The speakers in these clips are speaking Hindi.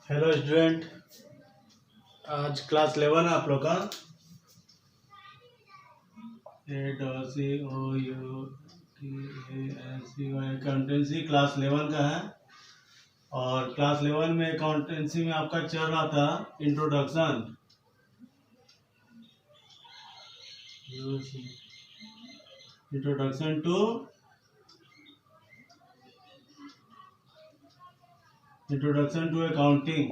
हेलो स्टूडेंट, आज क्लास 11 है आप लोग का। अकाउंटेंसी क्लास 11 का है। और क्लास 11 में अकाउंटेंसी में आपका चल रहा था introduction to accounting.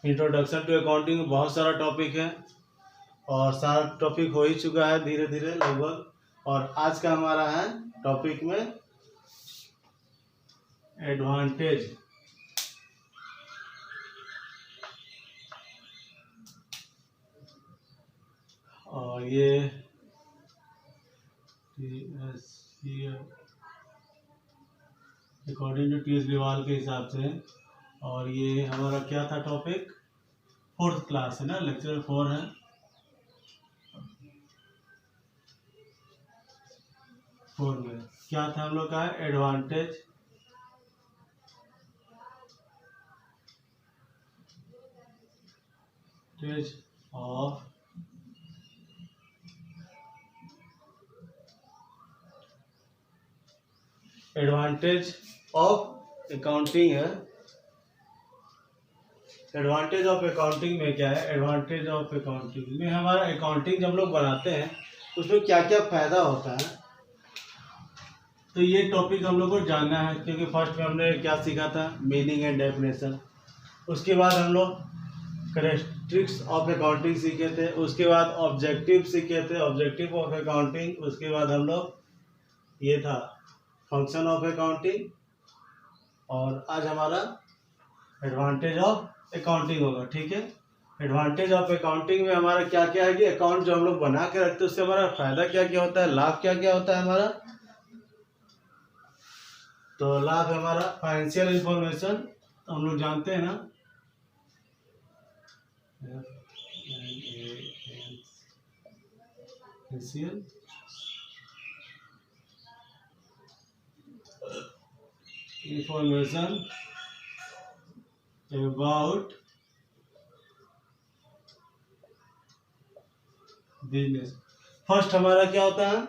Introduction to accounting में बहुत सारा टॉपिक है और सारा टॉपिक हो ही चुका है धीरे धीरे लगभग। और आज का हमारा है टॉपिक में एडवांटेज। और ये according to T S Grewal के हिसाब से। और ये हमारा क्या था टॉपिक, 4th क्लास है ना, लेक्चर 4 है। फोर में क्या था हम लोग का, advantage of advantage of accounting है। एडवांटेज ऑफ अकाउंटिंग में क्या है, एडवांटेज ऑफ अकाउंटिंग में हमारा अकाउंटिंग जब हम लोग बनाते हैं उसमें क्या क्या फायदा होता है, तो ये टॉपिक हम लोग को जानना है। क्योंकि फर्स्ट में हमने क्या सीखा था, मीनिंग एंड डेफिनेशन। उसके बाद हम लोग कैरेक्टरिस्टिक्स ऑफ अकाउंटिंग सीखे थे। उसके बाद ऑब्जेक्टिव सीखे थे, ऑब्जेक्टिव ऑफ अकाउंटिंग। उसके बाद हम लोग ये था फंक्शन ऑफ अकाउंटिंग। और आज हमारा एडवांटेज ऑफ अकाउंटिंग होगा, ठीक है। एडवांटेज ऑफ अकाउंटिंग में हमारा क्या क्या है कि अकाउंट जो हम लोग बना के रखते हैं उससे हमारा फायदा क्या क्या होता है, लाभ क्या क्या होता है हमारा। तो लाभ है हमारा फाइनेंशियल इंफॉर्मेशन, हम लोग जानते हैं ना, इंफॉर्मेशन अबाउट बिजनेस। फर्स्ट हमारा क्या होता है,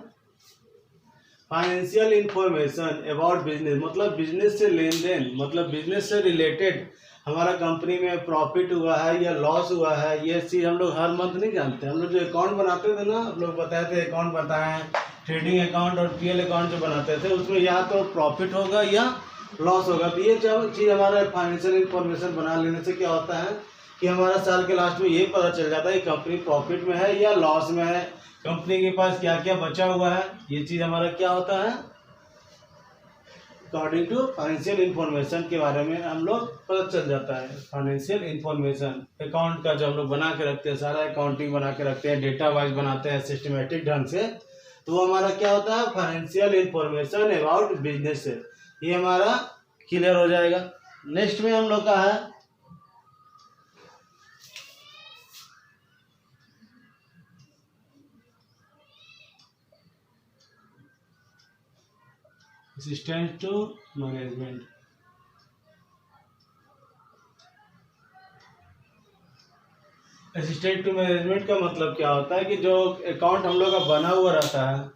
फाइनेंशियल इंफॉर्मेशन अबाउट बिजनेस, मतलब बिजनेस से लेन देन, मतलब बिजनेस से रिलेटेड हमारा कंपनी में प्रॉफिट हुआ है या लॉस हुआ है, ये चीज़ हम लोग हर मंथ नहीं जानते। हम लोग जो अकाउंट बनाते थे ना, आप लोग बताए थे अकाउंट बताए, ट्रेडिंग अकाउंट और पीएल अकाउंट जो बनाते थे उसमें या तो प्रॉफिट होगा या लॉस होगा। तो ये चीज़ हमारा फाइनेंशियल इंफॉर्मेशन बना लेने से क्या होता है कि हमारा साल के लास्ट में ये पता चल जाता है कि कंपनी प्रॉफिट में है या लॉस में है, कंपनी के पास क्या क्या बचा हुआ है। ये चीज़ हमारा क्या होता है, अकॉर्डिंग टू फाइनेंशियल इंफॉर्मेशन के बारे में हम लोग पता चल जाता है। फाइनेंशियल इंफॉर्मेशन अकाउंट का जो हम लोग बना के रखते हैं, सारा अकाउंटिंग बना के रखते हैं, डेटा वाइज बनाते हैं सिस्टमेटिक ढंग से, तो वो हमारा क्या होता है, फाइनेंशियल इंफॉर्मेशन अबाउट बिजनेस से। ये हमारा क्लियर हो जाएगा। नेक्स्ट में हम लोग का है assistant to management. Assistant to management का मतलब क्या होता है कि जो अकाउंट हम लोग का बना हुआ रहता है,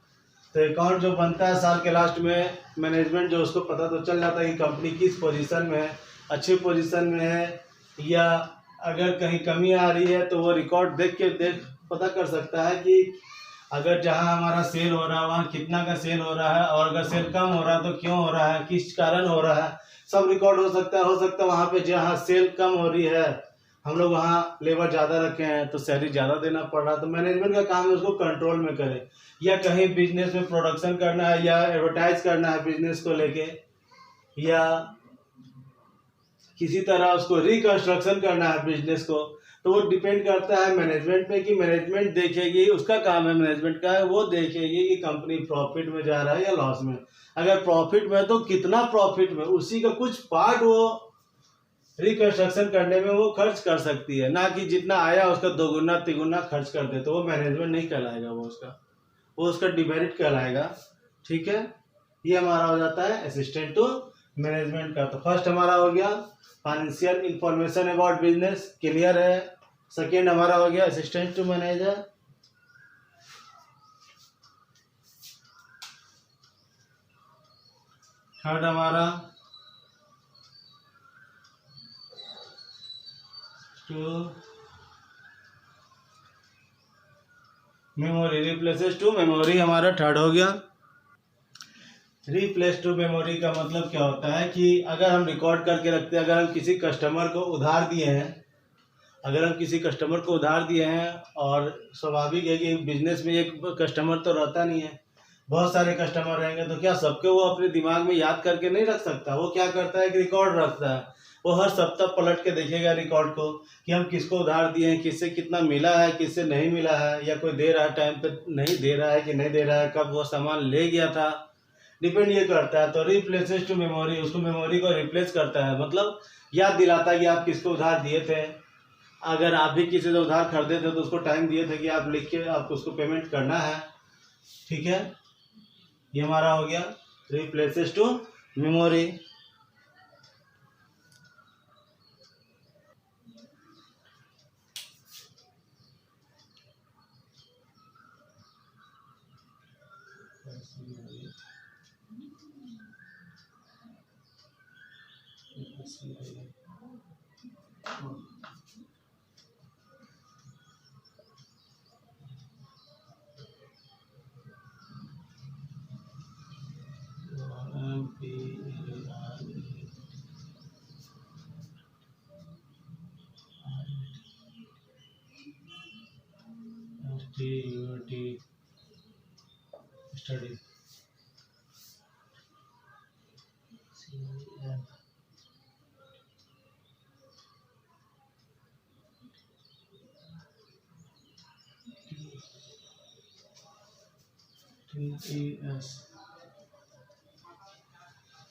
तो अकाउंट जो बनता है साल के लास्ट में, मैनेजमेंट जो उसको पता तो चल जाता है कि कंपनी किस पोजीशन में है, अच्छी पोजीशन में है या अगर कहीं कमी आ रही है तो वो रिकॉर्ड देख पता कर सकता है कि अगर जहां हमारा सेल हो रहा है वहां कितना का सेल हो रहा है, और अगर सेल कम हो रहा है तो क्यों हो रहा है, किस कारण हो रहा है, सब रिकॉर्ड हो सकता है वहां पे जहां सेल कम हो रही है हम लोग वहाँ लेबर ज़्यादा रखे हैं तो सैलरी ज़्यादा देना पड़ रहा है। तो मैनेजमेंट का काम है उसको कंट्रोल में करे, या कहीं बिजनेस में प्रोडक्शन करना है या एडवर्टाइज करना है बिजनेस को लेके, या किसी तरह उसको रिकंस्ट्रक्शन करना है बिजनेस को, तो वो डिपेंड करता है मैनेजमेंट पे कि मैनेजमेंट देखेगी, उसका काम है मैनेजमेंट का, वो देखेगी कि कंपनी प्रॉफिट में जा रहा है या लॉस में। अगर प्रॉफिट में तो कितना प्रॉफिट में, उसी का कुछ पार्ट वो रिकंस्ट्रक्शन करने में वो खर्च कर सकती है, ना कि जितना आया उसका दोगुना तिगुना खर्च कर दे, तो वो मैनेजमेंट नहीं कहलाएगा, वो उसका डिमेरिट कहलाएगा, ठीक है। ये हमारा हो जाता है असिस्टेंट टू मैनेजमेंट का। तो फर्स्ट हमारा हो गया financial information about business, clear है। सेकेंड हमारा हो गया असिस्टेंट टू मैनेजर। थर्ड हमारा to memory, replaces to memory हमारा थर्ड हो गया। रिप्लेस टू मेमोरी का मतलब क्या होता है कि अगर हम रिकॉर्ड करके रखते हैं, अगर हम किसी कस्टमर को उधार दिए हैं, अगर हम किसी कस्टमर को उधार दिए हैं, और स्वाभाविक है कि बिजनेस में एक कस्टमर तो रहता नहीं है, बहुत सारे कस्टमर रहेंगे, तो क्या सबके वो अपने दिमाग में याद करके नहीं रख सकता। वो क्या करता है कि रिकॉर्ड रखता है। वो हर सप्ताह पलट के देखेगा रिकॉर्ड को कि हम किसको उधार दिए हैं, किससे कितना मिला है, किससे नहीं मिला है, या कोई दे रहा है टाइम पे नहीं दे रहा है कि नहीं दे रहा है, कब वो सामान ले गया था, डिपेंड ये करता है। तो रिप्लेसेस टू मेमोरी, उसको मेमोरी को रिप्लेस करता है, मतलब याद दिलाता है कि आप किसको उधार दिए थे। अगर आप भी किसी से उधार खरीदे थे तो उसको टाइम दिए थे कि आप लिख के आपको उसको पेमेंट करना है, ठीक है। ये हमारा हो गया replaces to memory. Study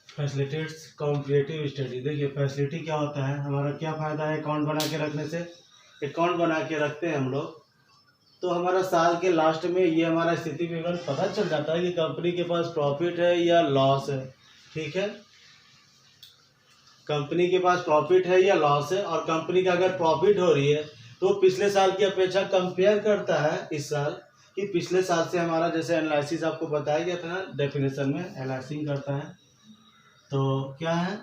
facilitates competitive study. देखिए फैसिलिटी क्या होता है, हमारा क्या फ़ायदा है अकाउंट बना के रखने से। अकाउंट बना के रखते हैं हम लोग, तो हमारा साल के लास्ट में ये हमारा स्थिति विवरण पता चल जाता है कि कंपनी के पास प्रॉफिट है या लॉस है, ठीक है। कंपनी के पास प्रॉफिट है या लॉस है, और कंपनी का अगर प्रॉफिट हो रही है तो पिछले साल की अपेक्षा कंपेयर करता है इस साल कि पिछले साल से हमारा, जैसे एनालिसिस आपको बताया गया था ना डेफिनेशन में, एनालिसिस करता है तो क्या है,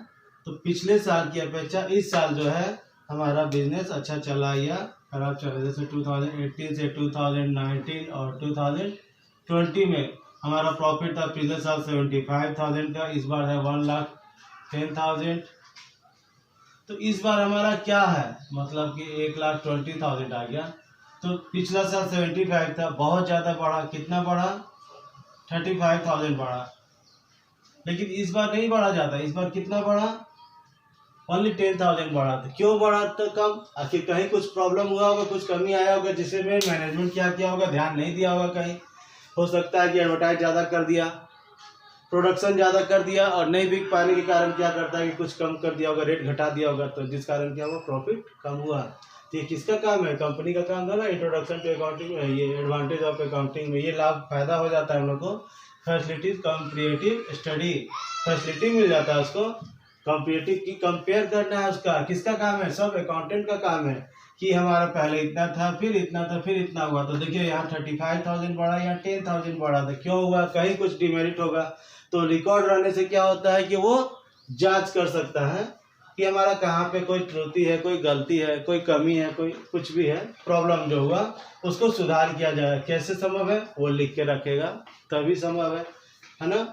तो पिछले साल की अपेक्षा इस साल जो है हमारा बिजनेस अच्छा चला या खराब चला। जैसे 2018 से 2019 और 2020 में हमारा प्रॉफिट था पिछले साल 75,000 का, इस बार है 1,10,000। तो इस बार हमारा क्या है, मतलब कि 1,20,000 आ गया। तो पिछला साल 75 था, बहुत ज़्यादा बढ़ा, कितना बढ़ा, 35,000 बढ़ा। लेकिन इस बार नहीं बढ़ा जाता, इस बार कितना बढ़ा, ओनली 10,000 बढ़ा। तो क्यों बढ़ा तो कम, आखिर कहीं कुछ प्रॉब्लम हुआ होगा, कुछ कमी आया होगा जिसे में मैनेजमेंट क्या किया होगा, ध्यान नहीं दिया होगा। कहीं हो सकता है कि एडवर्टाइज ज़्यादा कर दिया, प्रोडक्शन ज़्यादा कर दिया, और नहीं बिक पाने के कारण क्या करता है कि कुछ कम कर दिया होगा, रेट घटा दिया होगा, तो जिस कारण क्या हुआ, प्रॉफिट कम हुआ। तो ये किसका काम है, कंपनी का काम था ना। इंट्रोडक्शन टू अकाउंटिंग में ये एडवांटेज ऑफ अकाउंटिंग में ये लाभ फायदा हो जाता है हम लोग को। फैसिलिटीज कॉम्पिटिटिव स्टडी, फैसिलिटी मिल जाता है उसको, कॉम्पिटिटिव की कंपेयर करना है उसका। किसका काम है, सब अकाउंटेंट का काम है कि हमारा पहले इतना था, फिर इतना था, फिर इतना हुआ। तो देखिए यहाँ 35,000 बढ़ा, यहाँ 10,000 बढ़ा, तो क्यों हुआ, कहीं कुछ डिमेरिट होगा। तो रिकॉर्ड रहने से क्या होता है कि वो जांच कर सकता है कि हमारा कहाँ पे कोई त्रुटि है, कोई गलती है, कोई कमी है, कोई कुछ भी है, प्रॉब्लम जो हुआ उसको सुधार किया जाए। कैसे संभव है, वो लिख के रखेगा तभी संभव है ना।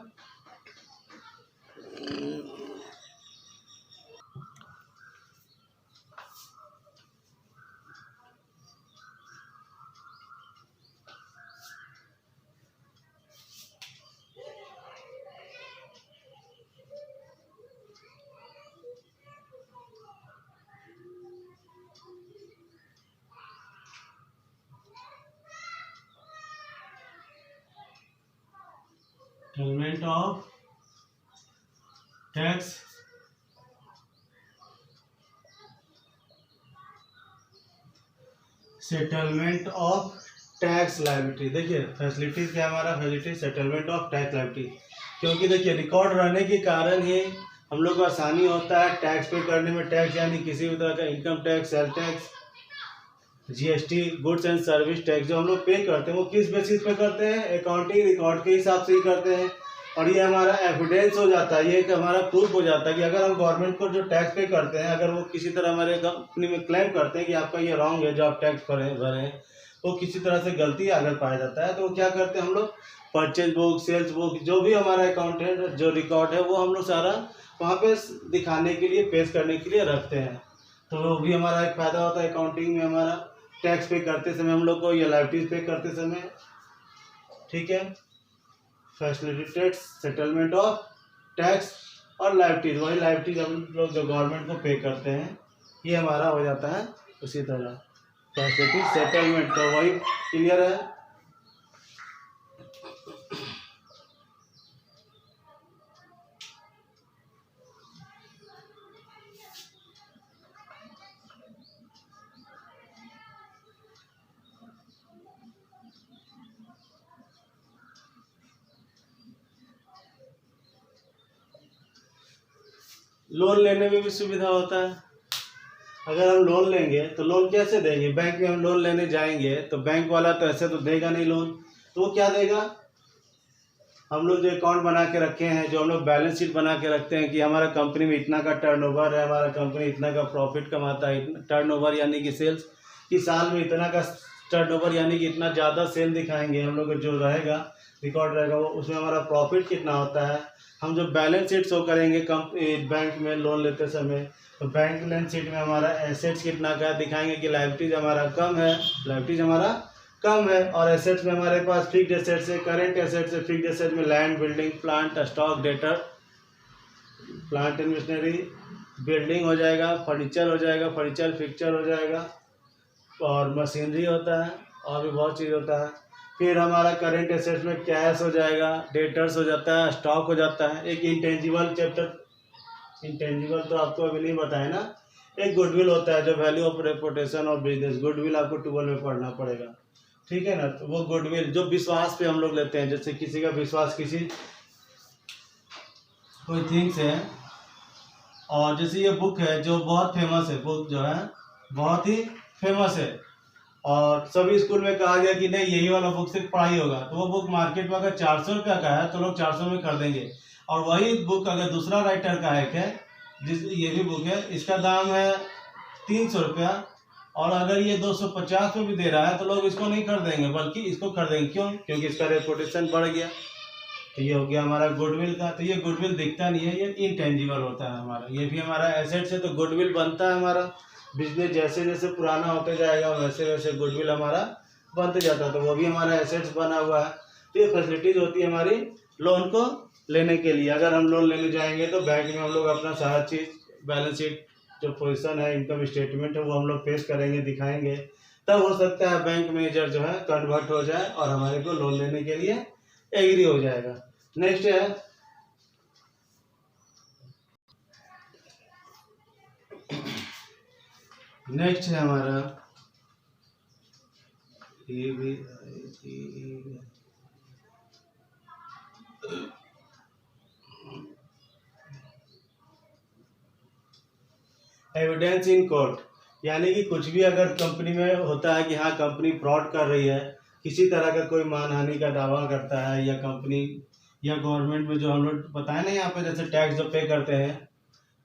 Settlement of tax, settlement of tax liability. देखिए फैसिलिटीज क्या, हमारा facility settlement of tax liability, क्योंकि देखिए रिकॉर्ड रहने के कारण ही हम लोग को आसानी होता है टैक्स पे करने में। टैक्स यानी किसी भी तरह का income tax, sale tax, GST, goods and service tax जो हम लोग पे करते हैं वो किस बेसिस पे करते हैं? अकाउंटिंग रिकॉर्ड के हिसाब से ही करते हैं। और ये हमारा एविडेंस हो जाता है, ये एक हमारा प्रूफ हो जाता है कि अगर हम गवर्नमेंट को जो टैक्स पे करते हैं, अगर वो किसी तरह हमारे कंपनी में क्लेम करते हैं कि आपका ये रॉन्ग है जो आप टैक्स भरे हैं, वो किसी तरह से गलती अगर पाया जाता है तो वो क्या करते हैं हम लोग, परचेज बुक, सेल्स बुक, जो भी हमारा अकाउंट है, जो रिकॉर्ड है, वो हम लोग सारा वहाँ पे दिखाने के लिए, पेश करने के लिए रखते हैं। तो वो भी हमारा एक फ़ायदा होता है अकाउंटिंग में हमारा, टैक्स पे करते समय हम लोग को, या लाइबिलिटीज पे करते समय। ठीक है, फैसिलिटेट सेटलमेंट ऑफ टैक्स और लाइबिलिटीज, वही लाइबिलिटीज हम लोग जो गवर्नमेंट को पे करते हैं, ये हमारा हो जाता है उसी तरह फैसिलिटी सेटलमेंट। तो वही क्लियर है। लोन लेने में भी सुविधा होता है। अगर हम लोन लेंगे तो लोन कैसे देंगे? बैंक में हम लोन लेने जाएंगे तो बैंक वाला तो ऐसे तो देगा नहीं लोन, तो वो क्या देगा? हम लोग जो अकाउंट बना के रखे हैं, जो हम लोग बैलेंस शीट बना के रखते हैं कि हमारा कंपनी में इतना का टर्नओवर है, हमारा कंपनी इतना का प्रॉफिट कमाता है, टर्नओवर यानी कि सेल्स, कि साल में इतना का टर्नओवर यानी कि इतना ज़्यादा सेल दिखाएंगे हम लोग, जो रहेगा रिकॉर्ड रहेगा वो, उसमें हमारा प्रॉफिट कितना होता है। हम जो बैलेंस शीट शो करेंगे बैंक में लोन लेते समय, तो बैंक बैलेंस शीट में हमारा एसेट्स कितना का दिखाएंगे कि लाइबिलिटीज हमारा कम है, लाइबिलिटीज हमारा कम है, और एसेट्स में हमारे पास फिक्स्ड एसेट्स है, करेंट एसेट्स है। फिक्स्ड एसेट्स में land, building, plant, stock, debtor, plant and machinery, building हो जाएगा, फर्नीचर हो जाएगा, फर्नीचर फिक्सचर हो जाएगा, और मशीनरी होता है, और भी बहुत चीज़ होता है। फिर हमारा करेंट एसेट्स में कैश हो जाएगा, डेटर्स हो जाता है, स्टॉक हो जाता है। एक इंटेंजिबल चैप्टर, इंटेंजिबल तो आपको अभी नहीं बताया ना, एक गुडविल होता है जो value of reputation of business, goodwill आपको 12 में पढ़ना पड़ेगा। ठीक है ना, तो वो गुडविल जो विश्वास पे हम लोग लेते हैं, जैसे किसी का विश्वास किसी कोई थिंग्स है, और जैसे ये बुक है जो बहुत फेमस है, बुक जो है बहुत ही फेमस है, और सभी स्कूल में कहा गया कि नहीं यही वाला बुक से पढ़ाई होगा, तो वो बुक मार्केट में अगर 400 रुपया का है तो लोग 400 में खरीदेंगे। और वही बुक अगर दूसरा राइटर का है जिस ये भी बुक है, इसका दाम है 300 रुपया, और अगर ये 250 में भी दे रहा है तो लोग इसको नहीं खरीदेंगे, बल्कि इसको खरीदेंगे। क्यों? क्योंकि इसका रेपुटेशन बढ़ गया। तो ये हो गया हमारा गुडविल का। तो ये गुडविल दिखता नहीं है, ये इनटेंजिबल होता है हमारा। ये भी हमारा एसेट्स है, तो गुडविल बनता है हमारा। बिजनेस जैसे जैसे पुराना होते जाएगा वैसे वैसे गुडविल हमारा बनते जाता है, तो वो भी हमारा एसेट्स बना हुआ है। तो ये फैसिलिटीज होती है हमारी लोन को लेने के लिए। अगर हम लोन लेने जाएंगे तो बैंक में हम लोग अपना सारा चीज़, बैलेंस शीट, जो पोजीशन है, इनकम स्टेटमेंट है, वो हम लोग पेश करेंगे, दिखाएंगे। तब हो सकता है बैंक मैनेजर जो है कन्वर्ट हो जाए और हमारे को लोन लेने के लिए एग्री हो जाएगा। नेक्स्ट है हमारा ये भी एविडेंस इन कोर्ट, यानी कि कुछ भी अगर कंपनी में होता है कि हाँ कंपनी फ्रॉड कर रही है, किसी तरह का कोई मानहानि का दावा करता है, या कंपनी या गवर्नमेंट में जो हम लोग बताए ना यहाँ पे, जैसे टैक्स जो पे करते हैं,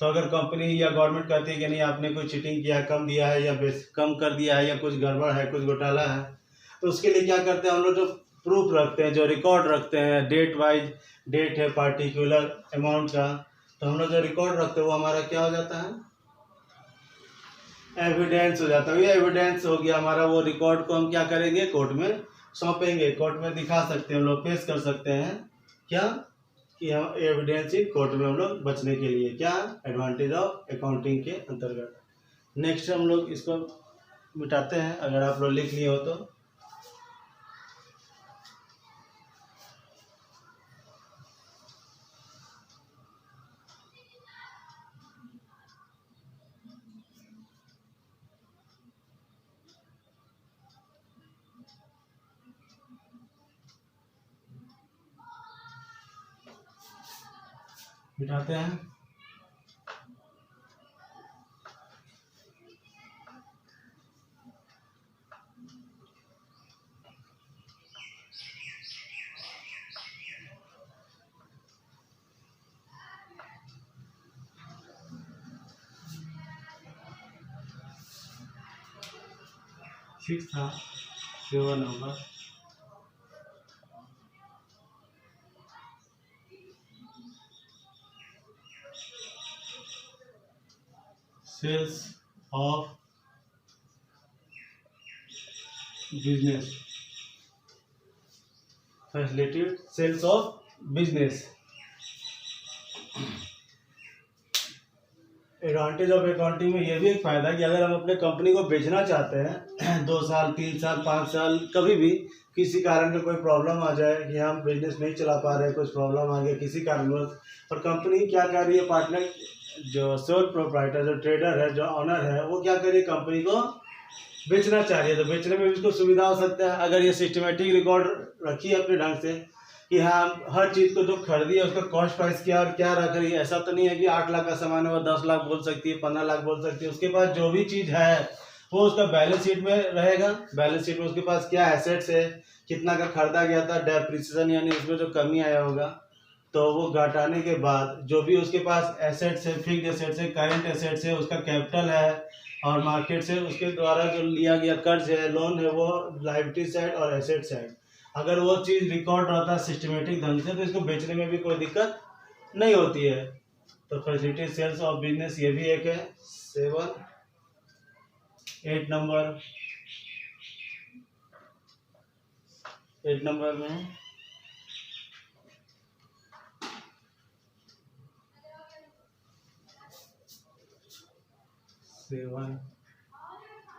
तो अगर कंपनी या गवर्नमेंट कहती है कि नहीं आपने कोई चीटिंग किया, कम दिया है या कम कर दिया है, या कुछ गड़बड़ है, कुछ घोटाला है, तो उसके लिए क्या करते हैं हम लोग, जो प्रूफ रखते हैं, जो रिकॉर्ड रखते हैं, डेट वाइज, डेट है पार्टिकुलर अमाउंट का, तो हम लोग जो रिकॉर्ड रखते हैं वो हमारा क्या हो जाता है, एविडेंस हो जाता है। ये एविडेंस हो गया हमारा। वो रिकॉर्ड को हम क्या करेंगे, कोर्ट में सौंपेंगे, कोर्ट में दिखा सकते हैं हम लोग, पेश कर सकते हैं। क्या कि हम एविडेंस इन कोर्ट में हम लोग बचने के लिए, क्या एडवांटेज ऑफ अकाउंटिंग के अंतर्गत। नेक्स्ट हम लोग इसको मिटाते हैं, अगर आप लोग लिख लिए हो तो। मिटाते हैं। 6 था, 7 होगा। Sales of business, facilitated sales of business. Advantage of accounting में ये भी एक फ़ायदा कि अगर हम अपने कंपनी को बेचना चाहते हैं 2 साल 3 साल 5 साल, कभी भी किसी कारण का कोई प्रॉब्लम आ जाए कि हम बिजनेस नहीं चला पा रहे, कुछ प्रॉब्लम आ गया किसी कारणवश, और कंपनी क्या कर रही है, पार्टनर जो सोल प्रोप्राइटर जो ट्रेडर है जो ऑनर है वो क्या कर रही है, कंपनी को बेचना चाह रही है, तो बेचने में भी उसको सुविधा हो सकता है अगर ये सिस्टमेटिक रिकॉर्ड रखी है अपने ढंग से कि हाँ हर चीज़ को जो खरीदी है उसका कॉस्ट प्राइस क्या और क्या रख रही है। ऐसा तो नहीं है कि 8 लाख का सामान है वो 10 लाख बोल सकती है, 15 लाख बोल सकती है। उसके पास जो भी चीज़ है वो उसका बैलेंस शीट में रहेगा। बैलेंस शीट में उसके पास क्या एसेट्स है, कितना का खरीदा गया था, डेप्रिसिएशन यानी उसमें जो कमी आया होगा, तो वो घटाने के बाद जो भी उसके पास एसेट्स है, फिक्स्ड एसेट्स है, करंट एसेट्स है, उसका कैपिटल है और मार्केट से उसके द्वारा जो लिया गया कर्ज है, लोन है, वो लायबिलिटी साइड और एसेट साइड, अगर वो चीज़ रिकॉर्ड रहता है सिस्टमेटिक ढंग से तो इसको बेचने में भी कोई दिक्कत नहीं होती है। तो फैसिलिटी सेल्स ऑफ बिजनेस ये भी एक है। 8 नंबर में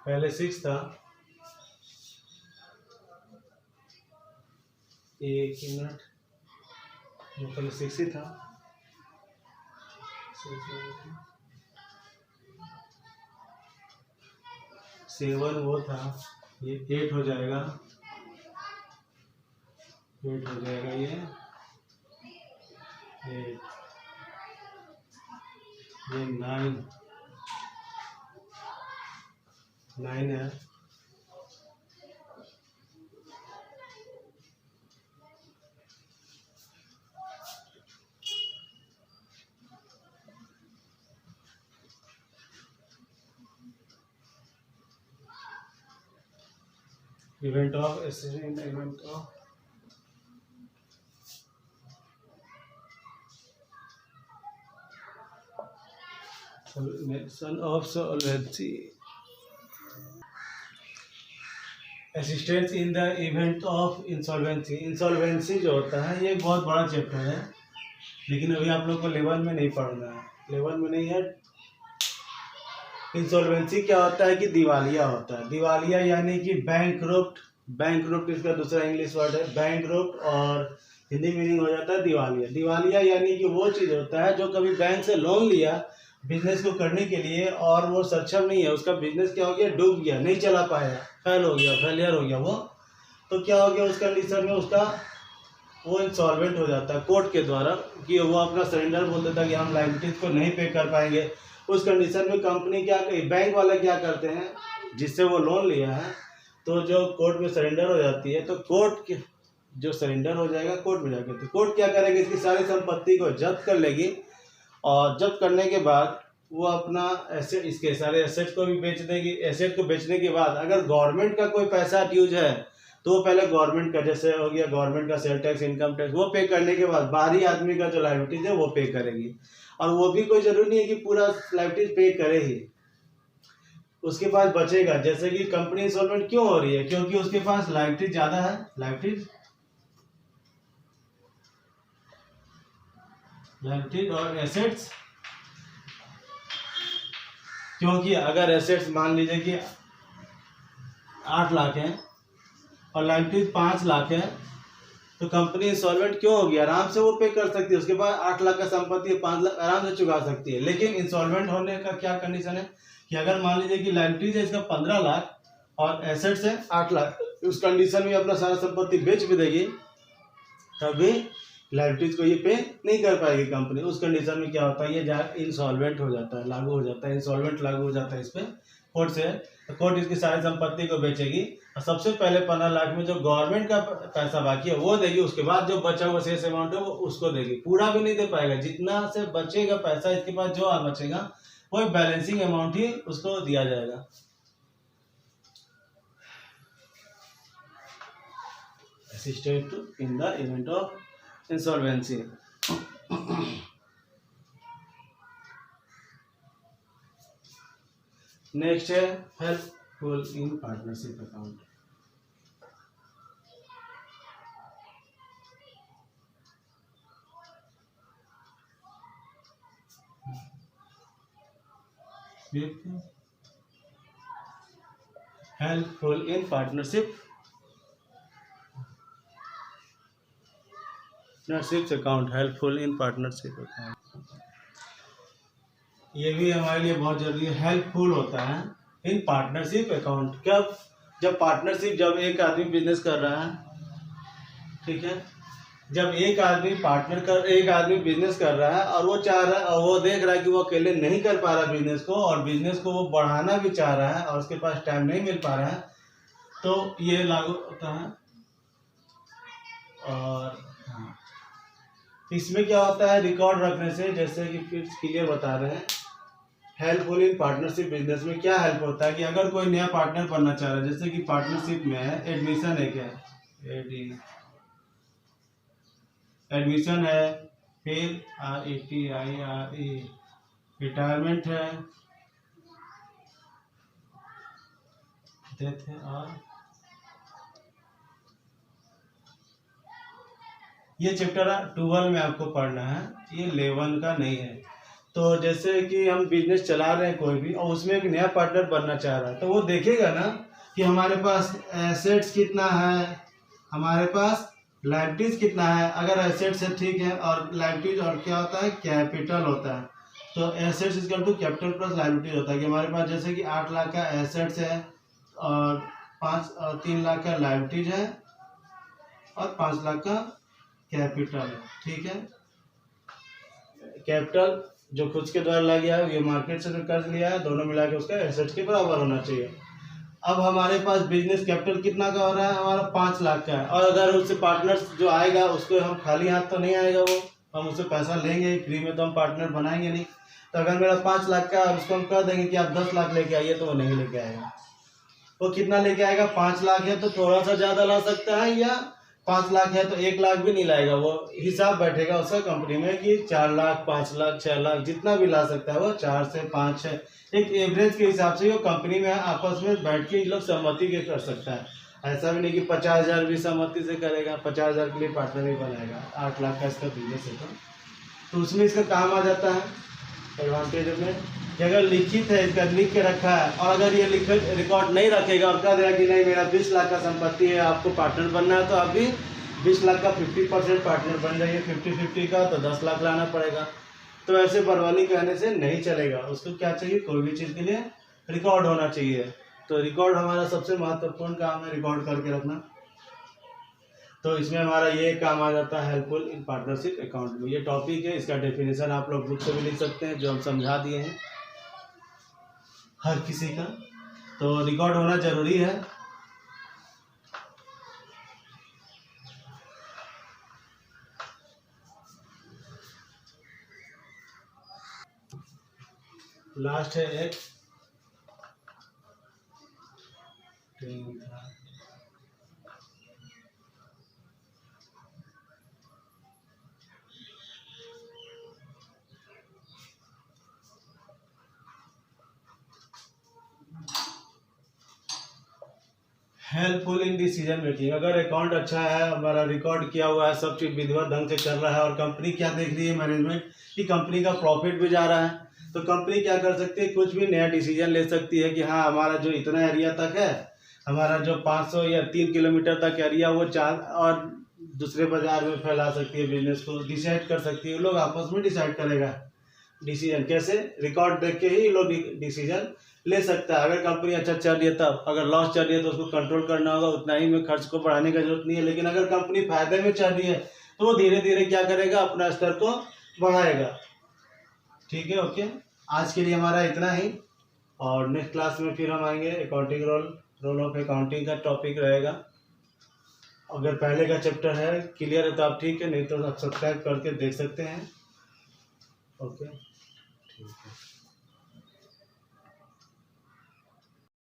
पहले 6 था, 1 मिनट, वो पहले 6 ही था, 7 वो था, ये 8 हो जाएगा, 8 हो जाएगा, ये 8, ये 9 है, event of event of of solvency, assistance in the event of insolvency. Insolvency जो होता है ये एक बहुत बड़ा चैप्टर है, लेकिन अभी आप लोग को लेवल में नहीं पढ़ना है, लेवल में नहीं है। इंसॉल्वेंसी क्या होता है कि दिवालिया होता है। दिवालिया यानी कि बैंकरुप्ट, बैंकरुप्ट इसका दूसरा इंग्लिश वर्ड है बैंकरुप्ट, और हिंदी मीनिंग हो जाता है दिवालिया। दिवालिया यानी कि वो चीज़ होता है जो कभी बैंक से लोन लिया बिजनेस को करने के लिए और वो सक्षम नहीं है, उसका बिजनेस क्या हो गया, डूब गया, नहीं चला पाया, फेल हो गया, फेलियर हो गया वो, तो क्या हो गया उस कंडीशन में उसका वो इंसॉल्वेंट हो जाता है कोर्ट के द्वारा कि वो अपना सरेंडर बोल देता है कि हम लायबिलिटीज को नहीं पे कर पाएंगे। उस कंडीशन में कंपनी क्या, बैंक वाले क्या करते हैं, जिससे वो लोन लिया है तो जो कोर्ट में सरेंडर हो जाती है, तो कोर्ट जो सरेंडर हो जाएगा कोर्ट में जाकर, तो कोर्ट क्या करेगी, इसकी सारी संपत्ति को जब्त कर लेगी, और जब्त करने के बाद वो अपना एसेट, इसके सारे एसेट को भी बेच देगी। एसेट को बेचने के बाद अगर गवर्नमेंट का कोई पैसा ड्यूज है तो वो पहले गवर्नमेंट का, जैसे हो गया गवर्नमेंट का सेल टैक्स, इनकम टैक्स, वो पे करने के बाद बाहरी आदमी का जो लायबिलिटीज है वो पे करेगी। और वो भी कोई जरूरी नहीं है कि पूरा लायबिलिटीज पे करे ही, उसके पास बचेगा। जैसे कि कंपनी इंसॉल्वेंट क्यों हो रही है, क्योंकि उसके पास लायबिलिटीज ज़्यादा है, लायबिलिटीज और एसेट्स। क्योंकि अगर एसेट्स मान लीजिए कि 8 लाख है और लायबिलिटीज 5 लाख है, तो कंपनी इंसॉल्वेंट क्यों होगी, आराम से वो पे कर सकती है, उसके पास 8 लाख का संपत्ति है, 5 लाख आराम से चुका सकती है। लेकिन इंसॉल्वेंट होने का क्या कंडीशन है कि अगर मान लीजिए कि लायबिलिटीज है इसका 15 लाख और एसेट्स है 8 लाख, उस कंडीशन में अपना सारा संपत्ति बेच भी देगी तभी लायबिलिटीज को ये पे नहीं कर पाएगी कंपनी। उस कंडीशन में क्या होता है, ये इंसॉल्वेंट हो जाता है, लागू हो जाता है, इंसॉल्वेंट लागू हो जाता है इस पर कोर्ट से। तो कोर्ट इसकी सारी संपत्ति को बेचेगी और सबसे पहले 15 लाख में जो गवर्नमेंट का पैसा बाकी है वो देगी, उसके बाद जो बचा हुआ शेष अमाउंट है वो उसको देगी। पूरा भी नहीं दे पाएगा, जितना से बचेगा पैसा इसके पास जो बचेगा वो बैलेंसिंग अमाउंट ही उसको दिया जाएगा। assisted in the event of insolvency. Next है helpful in partnership account. Helpful in partnership account, helpful in partnership account, ये भी हमारे लिए बहुत जरूरी है। हेल्पफुल होता है इन पार्टनरशिप अकाउंट कब, जब पार्टनरशिप, जब एक आदमी बिजनेस कर रहा है, ठीक है, जब एक आदमी बिजनेस कर रहा है और वो चाह रहा है और वो देख रहा है कि वो अकेले नहीं कर पा रहा बिजनेस को, और बिजनेस को वो बढ़ाना भी चाह रहा है और उसके पास टाइम नहीं मिल पा रहा है, तो ये लागू होता है। और हाँ, इसमें क्या होता है, रिकॉर्ड रखने से, जैसे कि फिर क्लियर बता रहे हैं, हेल्पफुल इन पार्टनरशिप बिजनेस में क्या हेल्प होता है कि अगर कोई नया पार्टनर बनना चाह रहा है, जैसे कि पार्टनरशिप में एडमिशन है, क्या एडमिशन है, फिर RETIRE रिटायरमेंट है, डेथ है, और ये चैप्टर 12 में आपको पढ़ना है, ये 11 का नहीं है। तो जैसे कि हम बिजनेस चला रहे हैं कोई भी, और उसमें एक नया पार्टनर बनना चाह रहा है, तो वो देखेगा ना कि हमारे पास एसेट्स कितना है, हमारे पास लायबिलिटीज कितना है। अगर एसेट्स है ठीक है, और लायबिलिटीज और क्या होता है, कैपिटल होता है। तो assets equal to capital plus liabilities होता है कि हमारे पास जैसे कि 8 लाख का एसेट्स है और 3 लाख का लायबिलिटीज है और 5 लाख का कैपिटल है, ठीक है। कैपिटल जो खुद के द्वारा लग गया है, ये मार्केट से जो कर्ज लिया है, दोनों मिला के उसका एसेट्स के बराबर होना चाहिए। अब हमारे पास बिजनेस कैपिटल कितना का हो रहा है, हमारा 5 लाख का है, और अगर उससे पार्टनर्स जो आएगा उसको हम खाली हाथ तो नहीं आएगा, वो हम उससे पैसा लेंगे फ्री में, तो हम पार्टनर बनाएंगे नहीं। तो अगर मेरा 5 लाख का है और उसको हम कह देंगे कि आप 10 लाख लेके आइए, तो वो नहीं लेके आएगा। वो कितना लेके आएगा, 5 लाख है तो थोड़ा सा ज़्यादा ला सकता है, या 5 लाख है तो 1 लाख भी नहीं लाएगा। वो हिसाब बैठेगा उसका कंपनी में कि 4 लाख, 5 लाख, 6 लाख, जितना भी ला सकता है वो, 4 से 5 है, एक एवरेज के हिसाब से वो कंपनी में आपस में बैठ के लोग सहमति के कर सकता है। ऐसा भी नहीं कि 50,000 भी सहमति से करेगा, 50,000 के लिए पार्टनर ही बनाएगा। 8 लाख का इसका बिजनेस है तो उसमें इसका काम आ जाता है एडवांटेज में कि अगर लिखित है, इसका लिख के रखा है, और अगर ये रिकॉर्ड नहीं रखेगा और कह देगा कि नहीं मेरा 20 लाख का संपत्ति है, आपको पार्टनर बनना है, तो आप भी 20 लाख का 50% पार्टनर बन जाइए, 50-50 का तो 10 लाख लाना पड़ेगा। तो ऐसे बरवाली कहने से नहीं चलेगा, उसको क्या चाहिए, कोई भी चीज़ के लिए रिकॉर्ड होना चाहिए। तो रिकॉर्ड हमारा सबसे महत्वपूर्ण काम है, रिकॉर्ड करके रखना। तो इसमें हमारा ये काम आ जाता है हेल्पफुल इन पार्टनरशिप अकाउंट में। ये टॉपिक है, इसका डेफिनेशन आप लोग बुक से भी लिख सकते हैं, जो हम समझा दिए हैं हर किसी का। तो रिकॉर्ड होना जरूरी है। लास्ट है एक हेल्पफुल इन डिसीजन मेकिंग। अगर अकाउंट अच्छा है, हमारा रिकॉर्ड किया हुआ है, सब चीज़ विधिवत ढंग से चल रहा है, और कंपनी क्या देख रही है मैनेजमेंट कि कंपनी का प्रॉफिट भी जा रहा है, तो कंपनी क्या कर सकती है, कुछ भी नया डिसीजन ले सकती है कि हाँ हमारा जो इतना एरिया तक है, हमारा जो 500 या 3 किलोमीटर तक एरिया, वो 4 और दूसरे बाजार में फैला सकती है, बिजनेस को डिसाइड कर सकती है। लोग आपस में डिसाइड करेगा डिसीजन, कैसे, रिकॉर्ड देख के ही लोग डिसीजन ले सकता है। अगर कंपनी अच्छा चल रही है तब, अगर लॉस चल रही है तो उसको कंट्रोल करना होगा, उतना ही में खर्च को बढ़ाने की जरूरत नहीं है। लेकिन अगर कंपनी फायदे में चल रही है तो वो धीरे धीरे क्या करेगा, अपना स्तर को बढ़ाएगा। ठीक है, ओके, आज के लिए हमारा इतना ही, और नेक्स्ट क्लास में फिर हम आएंगे अकाउंटिंग रोल ऑफ अकाउंटिंग का टॉपिक रहेगा। अगर पहले का चैप्टर है क्लियर है तो आप ठीक है, नहीं तो आप सब्सक्राइब करके देख सकते हैं। ओके।